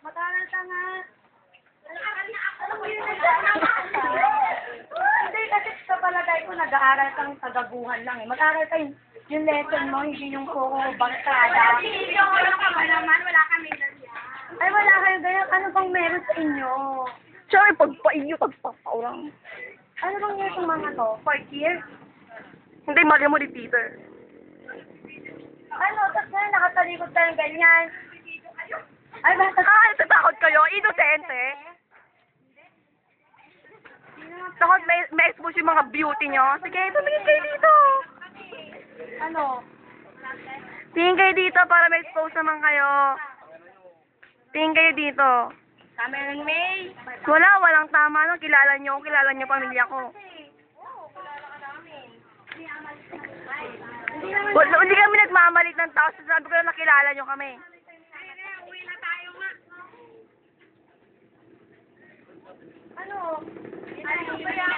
Mag-aral ka nga. Hindi, kasi sa palagay ko, nag-aaral kang tagaguhan lang eh. Mag-aaral ka yung lesson mo, hindi yung puro barkada. Wala kami Ay, wala kayo ganyan. Ano bang meron sa inyo? Siya ay pagpainyo, pagpapaurang. Ano bang meron itong mga to? Fourth year? Hindi, mali mo ni Peter. Ano? Tapos na nakatalikod tayong ganyan. Ay, basta... Ah, natatakot kayo? Inosente? Takot may expose yung mga beauty nyo? Sige, tumingin kayo dito. Ano? Tingin kayo dito para may expose naman kayo. Tingin kayo dito. Kami ng May. Walang tama no. Kilala nyo pamilya ko. Hindi kami nagmamalit ng tao. Sabi ko lang nakilala nyo kami. Ano? Ano ba yan?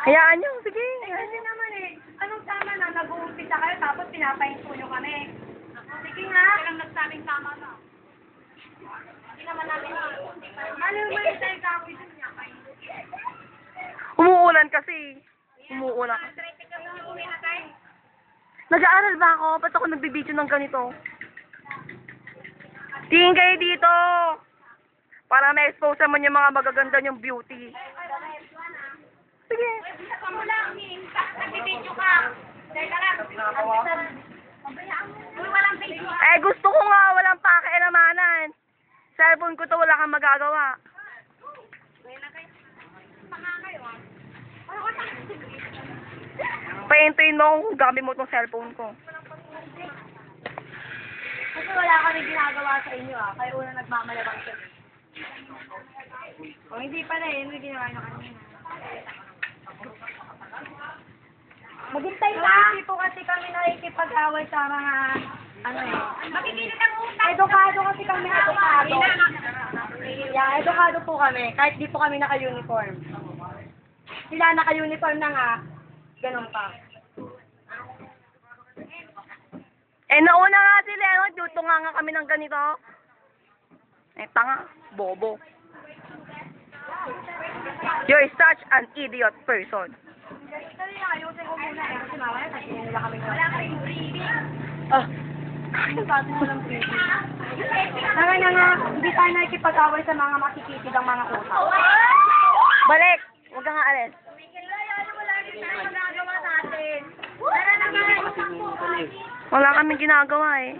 Hayaan nyo. Sige. Kasi naman eh, anong tama na nag-uumpisa kayo tapos pinapahinto nyo kami. Sige nga. Walang nagsabing tama na. Hindi naman namin ano mo yung tayo gawin niya kayo? Umuulan kasi. Umuulan. Nag-aaral ba ako? Ba't ako nagbibideo ng ganito? Tingin kayo dito. Para ma-expose naman yung mga magaganda yung beauty. Sige. Nagbibidyo ka. Teka lang. Uy, walang video. Eh, gusto ko nga. Walang pakialamanan. Cellphone ko to. Wala kang magagawa. Pahintuin mo kung gamit mo tong cellphone ko. Kasi wala kami ginagawa sa inyo ah. Kayo una nagmamalabang siya. O hindi pala eh. May ginawa nyo kanina. Maghintay ka. Hindi po kasi kami nakikipag-away sa mga ano eh. Makikita ng utang. Edukado kasi kami, edukado. Yeah, edukado po kami. Kahit di po kami naka-uniform. Sila naka-uniform na nga. Ganun pa. Eh, nauna nga si Leon. Tutunga nga kami ng ganito. Eh, tanga. Bobo. You're such an idiot person. Dali na, ayusin ko muna eh. Kasi mamaya, sabihin nila kami. Wala kayong breathing. Ah. Sabi mo lang breathing. Naman na nga, hindi tayo nakikipag-away sa mga makikitid ang mga utak. Balik. Huwag ka nga alis. Nagagawa natin. Tara naman. Wala kaming ginagawa eh.